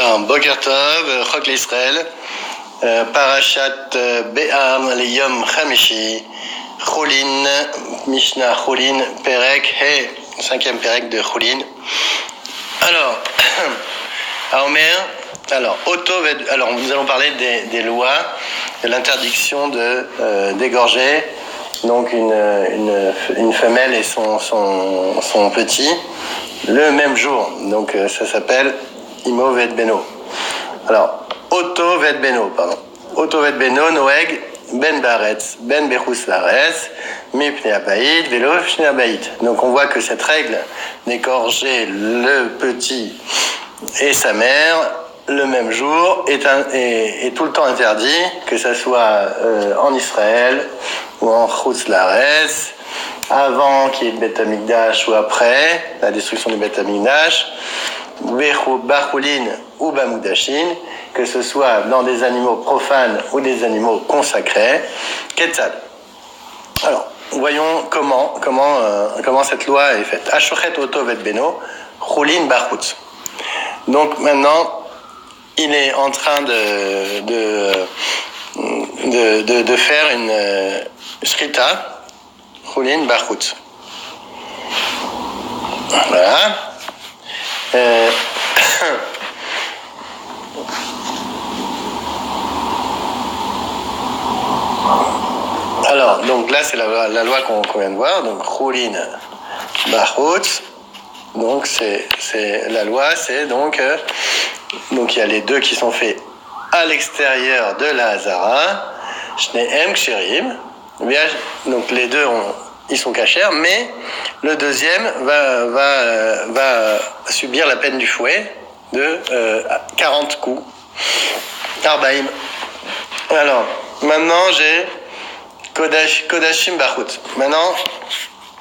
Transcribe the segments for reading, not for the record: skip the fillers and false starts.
Alors, Boker Tov, Chok l'Israël, Parashat Be'am Liyom Chamishi, Choulin, Mishnah Choulin, Perek, cinquième Perek de Choulin. Alors, alors, nous allons parler des lois, de l'interdiction d'égorger donc une femelle et son petit le même jour. Donc ça s'appelle Imo Ved Beno. Alors, Oto Ved Beno, pardon. Oto Ved Beno, Noeg, Ben Baretz, Ben Bechus Laretz, Mipne Abaïd, Velo Shne Abaïd. Donc on voit que cette règle d'égorger le petit et sa mère le même jour est tout le temps interdit, que ce soit en Israël ou en Chutz Laretz, avant qu'il y ait le Beth Amikdash ou après la destruction du Beth Amikdash, Bachulin ou Bamudashin, que ce soit dans des animaux profanes ou des animaux consacrés. Ketzad. Alors, voyons comment cette loi est faite. Ashochet Oto Vet Beno, Choulin Bachutz. Donc maintenant, il est en train de faire une shrita, Choulin Bachutz. Voilà. Alors, donc là, c'est la loi qu'on vient de voir. Donc, Choulin Bachutz. Donc, c'est la loi, c'est donc il y a les deux qui sont faits à l'extérieur de la Hazara. Shnehem Ksherim. Donc, les deux ils sont cachers, mais le deuxième va subir la peine du fouet de 40 coups. Arbaïm. Alors, maintenant j'ai Kodashim Bachutz. Maintenant,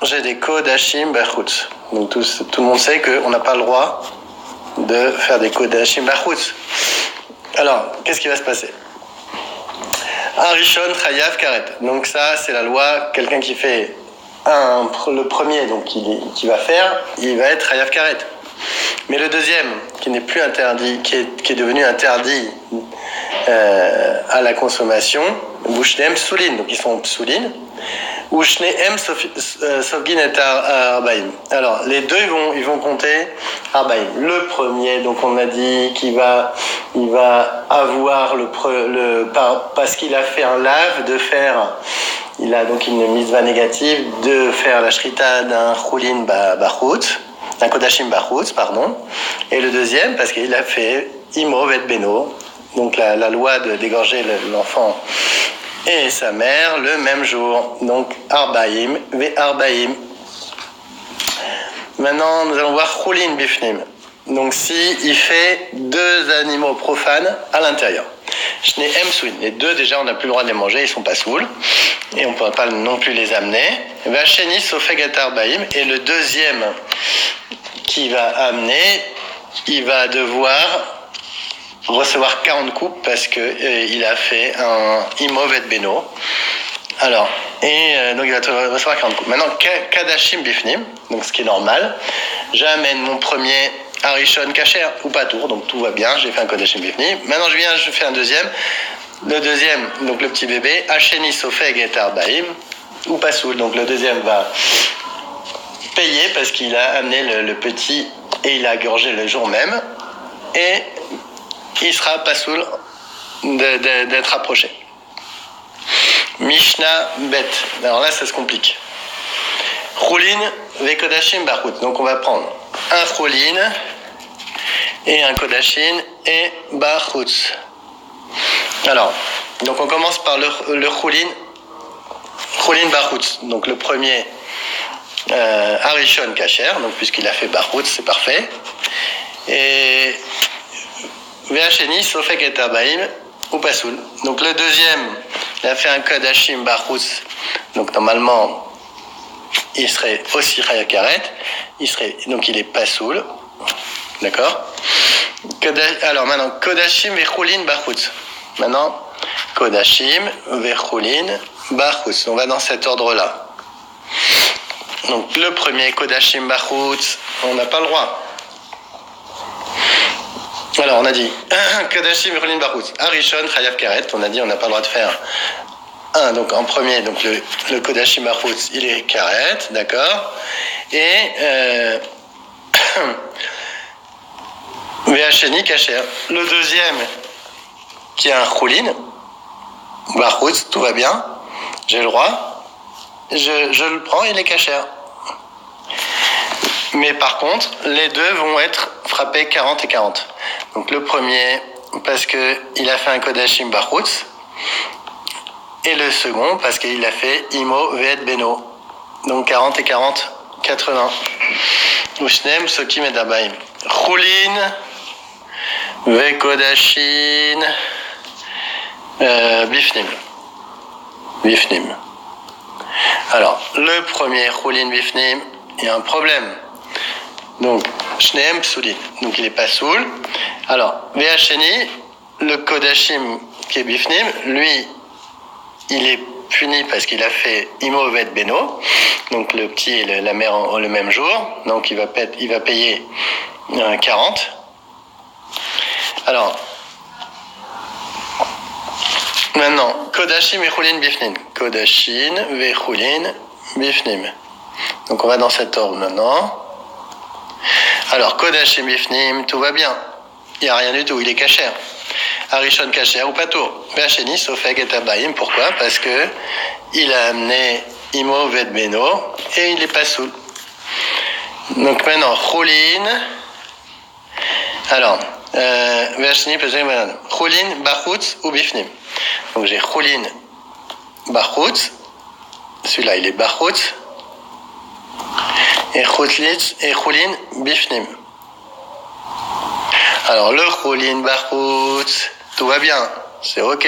j'ai des Kodashim Bachutz. Donc tout le monde sait qu'on n'a pas le droit de faire des Kodashim Bachutz. Alors, qu'est-ce qui va se passer? Arishon Chayav Karet. Donc ça, c'est la loi. Quelqu'un qui fait le premier, donc qui va faire, il va être Chayav Karet. Mais le deuxième, qui n'est plus interdit, qui est devenu interdit à la consommation, Bouchneem Psoulin, donc ils sont Psoulin, ou Shneem Sofgin et Arbaïm. Alors, les deux, ils vont compter Arbaïm. Le premier, donc on a dit qu'il va avoir parce qu'il a fait un lave, il a donc une mitzvah négative de faire la shrita d'un Choulin Bachutz, d'un Kodashim Bachutz, pardon. Et le deuxième, parce qu'il a fait Imo Vet Beno, donc la loi d'égorger l'enfant et sa mère le même jour. Donc Arbaïm, Ve Arbaïm. Maintenant, nous allons voir Choulin Bifnim. Donc il fait deux animaux profanes à l'intérieur. Shnehem Souin. Les deux, déjà, on n'a plus le droit de les manger, ils sont pas saouls. Et on ne pourra pas non plus les amener. Vacheni Sofegat Arbaïm. Et le deuxième qui va amener, il va devoir recevoir 40 coups parce que il a fait un Imovet Beno. Alors, donc il va recevoir 40 coups. Maintenant, Kadashim Bifnim, donc ce qui est normal. J'amène mon premier Arishon Kacher ou Patour, donc tout va bien, j'ai fait un Kodashim Bifnim. Maintenant je fais un deuxième. Le deuxième, donc le petit bébé, Hacheni Sofeg et Arbaïm, ou Pasoul. Donc le deuxième va payer parce qu'il a amené le petit et il a égorgé le jour même. Et il sera Pasoul d'être approché. Mishnah Bet. Alors là, ça se complique. Choulin ve Kodashim Bachutz. Donc on va prendre un Choulin et un Kodashim et Bachutz. Alors, donc on commence par le Choulin Bachutz. Donc le premier Arishon Kacher, donc puisqu'il a fait Bachutz, c'est parfait. Et Ve'acheni Sofek et Arbaïm ou Pasoul. Donc le deuxième, il a fait un Kodashim Bachutz. Donc normalement, il serait aussi Chayav Karet. Donc il est Pasoul. D'accord? Alors maintenant, Kodashim ve Choulin Bachutz. Maintenant, Kodashim ve Choulin Bachutz. On va dans cet ordre-là. Donc le premier Kodashim Bachutz, on n'a pas le droit. Alors, on a dit Kodashim Rulin Barhout. Arishon Chayav Karet. On a dit on n'a pas le droit de faire un. Donc, en premier, donc le Kodashim Barhout, il est Karet, d'accord. Et Ve'asheni Kacher. Le deuxième, qui est un Rulin Barhout, tout va bien. J'ai le droit. Je le prends, il est Kacher. Mais par contre, les deux vont être frappés 40 et 40. Donc le premier, parce qu'il a fait un Kodashim Barhout, et le second, parce qu'il a fait Imo Ve'et Beno. Donc 40 et 40, 80. Ushnem Sokim et Dabaim. Chulin, Ve'kodashin, Bifnim. Bifnim. Alors, le premier, Chulin Bifnim, il y a un problème. Donc, Shneem Psoulin. Donc, il n'est pas soul. Alors, Ve'asheni, le Kodashim qui est Bifnim, lui, il est puni parce qu'il a fait Imo Ve'et Beno. Donc, le petit et la mère le même jour. Donc, il va payer 40. Alors, maintenant, Kodashim et Chulin Bifnim. Kodashim ve Chulin Bifnim. Donc, on va dans cet ordre maintenant. Alors, Kodashim Bifnim, tout va bien. Il n'y a rien du tout, il est kacher. Arishon kacher ou patour. Ve'asheni sofeg et abayim. Pourquoi? Parce que il a amené Imo Ve'et Beno et il n'est pas soul. Donc maintenant, Chulin. Alors, Ve'asheni Chulin Barhout ou Bifnim. Donc j'ai Chulin Barhout. Celui-là, il est Barhout. Et Chulin Bifnim. Alors, le Chulin Barhout, tout va bien, c'est ok.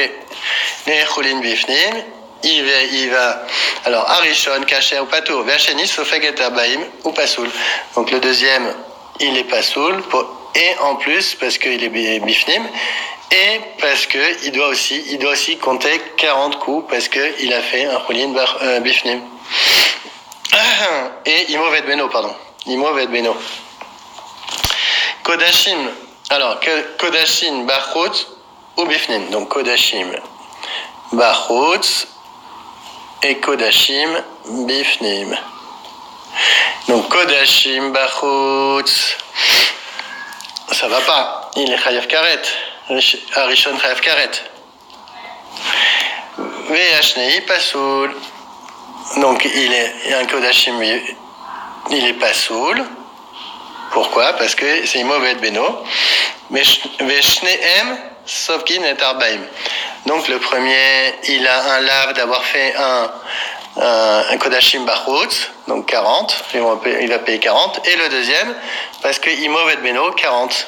Les Chulin Bifnim, il va. Alors, Arishon, Kacher ou Patour, Ve'asheni, Sofeg et Abaim ou Pasoul. Donc, le deuxième, il est Pasoul, et en plus, parce qu'il est Bifnim, et parce qu'il doit aussi compter 40 coups, parce qu'il a fait un Chulin Bifnim. Et Imo Ve'et Beno, pardon. Imo Ve'et Beno. Kodashim. Alors, Kodashim Barhout ou Bifnim. Donc, Kodashim Barhout et Kodashim Bifnim. Donc, Kodashim Barhout, ça va pas. Il est Chayav Karet. Arishon Chayav Karet. Ve'ashnei Pasoul. Donc, il y a un Kodashim, il est pas soul. Pourquoi? Parce que c'est Imo Ve'et Beno. Mais Shneem Sofkin et Arbaim. Donc, le premier, il a un lave d'avoir fait un Kodashim Barhout, donc 40. Il va payer 40. Et le deuxième, parce que Imo Ve'et Beno, 40.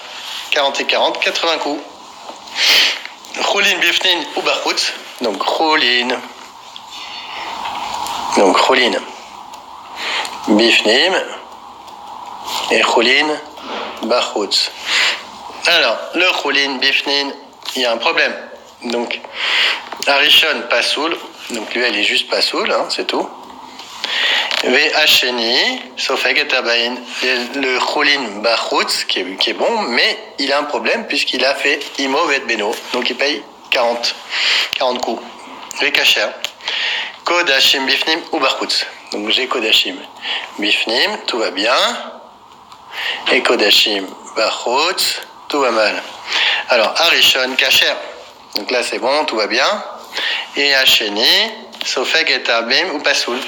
40 et 40, 80 coups. Chulin Bifnim ou Barhout. Donc, Chulin. Donc, Chulin Bifnim et Chulin Barhout. Alors, le Chulin Bifnim, il y a un problème. Donc, Arishon Pasoul, donc lui, il est juste Pasoul, hein, c'est tout. Ve'asheni, Sofeg et Abain. Le Chulin Barhout, qui est bon, mais il a un problème puisqu'il a fait Imo Ve'et Beno. Donc, il paye 40 coups. Ve'kacher. Kodashim Bifnim ou Barhout. Donc j'ai Kodashim Bifnim, tout va bien. Et Kodashim Barhout, tout va mal. Alors Arishon Kacher. Donc là c'est bon, tout va bien. Et Hasheni, Sofeg et Abim ou Pasoul.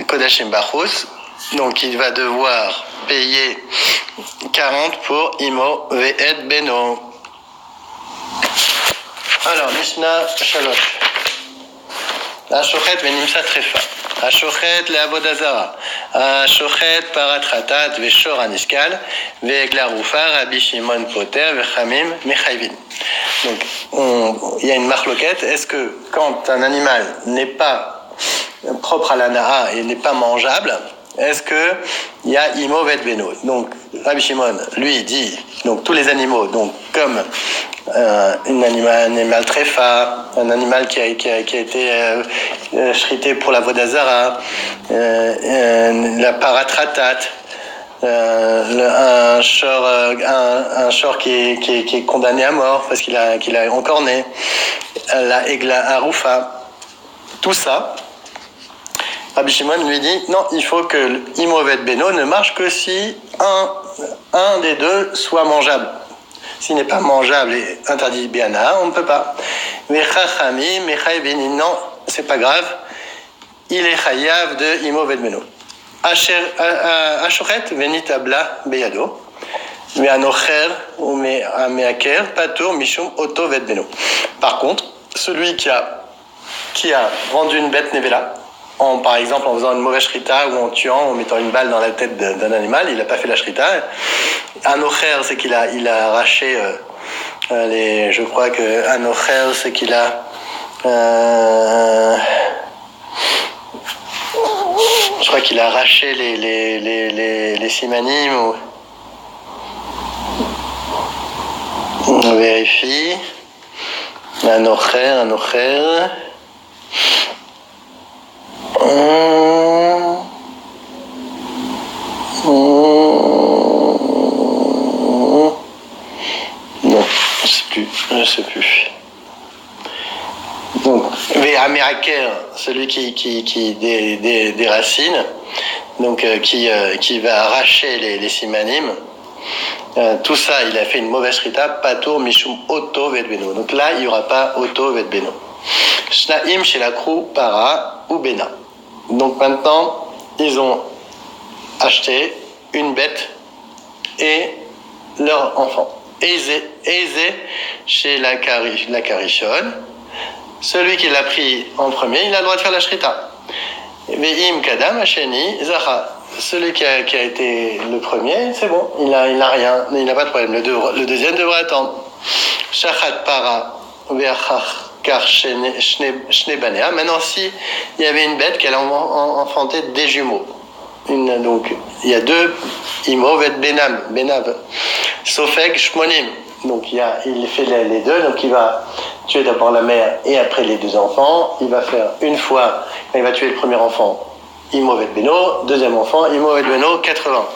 Kodashim Barhout. Donc il va devoir payer 40 pour Imo Ve'et Beno. Alors Mishnah Shalosh. Ashochet venimsa trefa. Ashochet le'avodah zara. Ashochet paratratat ve'shor aniskal. Ve'eglarufa Rabbi Shimon Poter ve'chamim mechayvin. Donc, il y a une marloquette. Est-ce que quand un animal n'est pas propre à la naha et n'est pas mangeable, est-ce que il y a Imo Ve'et Beno? Donc, Rabbi Shimon, lui, dit, donc tous les animaux, donc comme un animal tréfa, un animal qui a été shrité pour la vodazara, la paratratat, un shor qui est condamné à mort parce qu'il a encore né, la Egla Arufa, tout ça. Rabbi Shimon lui dit non, il faut que l'Imovet Beno ne marche que si un des deux soit mangeable. S'il n'est pas mangeable et interdit Béana, on ne peut pas. Mais Chachami, Mechaï Beni, non, c'est pas grave. Il est chayav de Imovet Beno. Ashochet Venitabla Beyado. Mais Anocher ou Meaker, Patur, Mishum, Oto Vet Beno. Par contre, celui qui a rendu une bête Nevela, par exemple en faisant une mauvaise shrita ou en tuant, en mettant une balle dans la tête d'un animal, il n'a pas fait la shrita. Un ocher, c'est qu'il a arraché je crois que un ocher, c'est qu'il a je crois qu'il a arraché les simanim. On vérifie. Un ocher. Non, je sais plus. Donc, Ve'ameaker, celui qui des racines, donc qui va arracher les simanim. Tout ça, il a fait une mauvaise shrita, patour mishum oto vedbeno. Donc là, il n'y aura pas oto vedbeno. Shnaim chez la krou para ou bena. Donc maintenant, ils ont acheté une bête et leur enfant. Aisé chez la Karishon. Celui qui l'a pris en premier, il a le droit de faire la shrita. Ve'im kadam hasheni zacha. Celui qui a été le premier, c'est bon, il n'a rien, il n'a pas de problème. Le deuxième devrait attendre. Shachat para ve'achach kar shne banea. Maintenant, si il y avait une bête qu'elle a enfanté des jumeaux, donc il y a deux imovet benav, sofek shmonim. Donc il fait les deux, donc il va tuer d'abord la mère et après les deux enfants. Il va faire une fois, il va tuer le premier enfant, Imovet Beno, deuxième enfant, Imovet Beno, 80.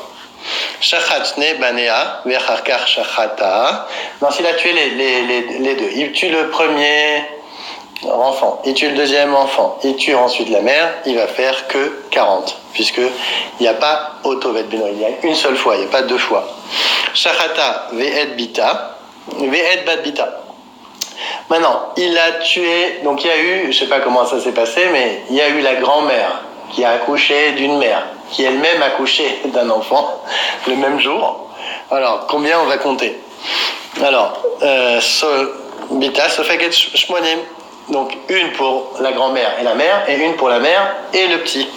Shachatne banea, vecharkar shachata. Non, s'il a tué les deux, il tue le premier enfant, il tue le deuxième enfant, il tue ensuite la mère, il va faire que 40, puisqu'il n'y a pas Otovet Beno, il y a une seule fois, il n'y a pas deux fois. Shachata ve'ed bita, ve'ed bat bita. Maintenant, il a tué, donc il y a eu, je ne sais pas comment ça s'est passé, mais il y a eu la grand-mère qui a accouché d'une mère, qui elle-même a accouché d'un enfant le même jour. Alors, combien on va compter? Alors, bita, sofeket shmonim. Donc, une pour la grand-mère et la mère, et une pour la mère et le petit.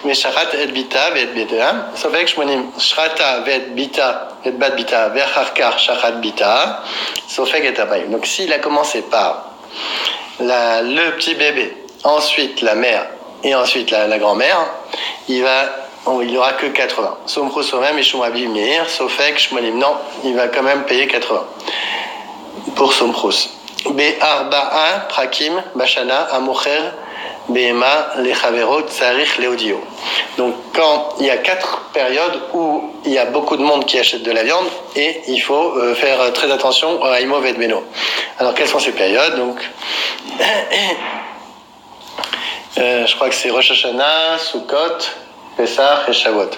Mais shachat et bita ve'et bita, sofek shmonim. Shrata ve'et bita, ve'et bat bita, ve'charkar shachat bita, sofek et abayim. Donc, s'il a commencé par le petit bébé, ensuite la mère, et ensuite la grand-mère, il aura que 80. Somprou somem et shumabi mir, sofek shmonim. Non, il va quand même payer 80. Pour Somprous. Be'arba'a prakim bashana amocher be'ema lechaverot tsarich leodio. Donc quand il y a 4 périodes où il y a beaucoup de monde qui achète de la viande et il faut faire très attention à Imovet Beno. Alors quelles sont ces périodes? Donc je crois que c'est Rosh Hashanah, Sukkot, Pesach et Shavuot.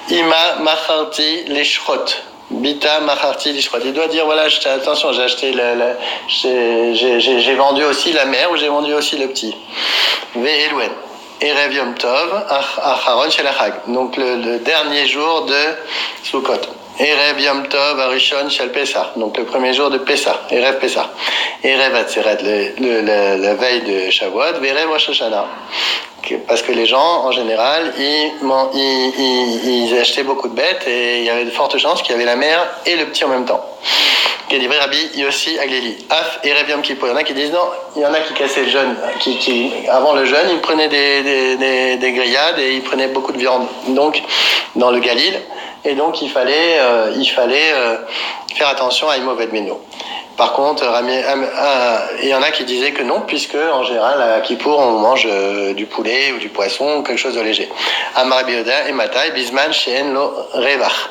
Ima macharti leshrot. Bita macharti lishrot. Il doit dire voilà, attention, j'ai acheté j'ai vendu aussi la mère ou j'ai vendu aussi le petit. Ve'eluen. Erev Yom Tov, Acharon Shel Hag. Donc le dernier jour de Sukkot. Erev Yom Tov, Arishon Shel Pesach. Donc le premier jour de Pesach. Erev Pesach. Erev Atzeret, la veille de Shavuot. Ve'erev Rosh Hashanah. Parce que les gens, en général, ils achetaient beaucoup de bêtes et il y avait de fortes chances qu'il y avait la mère et le petit en même temps. Qui dit Rabbi Yossi Agleli. Af et Rev Yom Kippur. Il y en a qui disent non, il y en a qui cassaient le jeûne. Avant le jeûne, ils prenaient des grillades et ils prenaient beaucoup de viande. Donc, dans le Galil. Et donc, il fallait faire attention à Imovet Beno. Par contre, il y en a qui disaient que non, puisque en général, à Kippour, on mange du poulet ou du poisson ou quelque chose de léger. Amar Rabbi Yehuda et Matai, Bisman, She'en Lo Revach.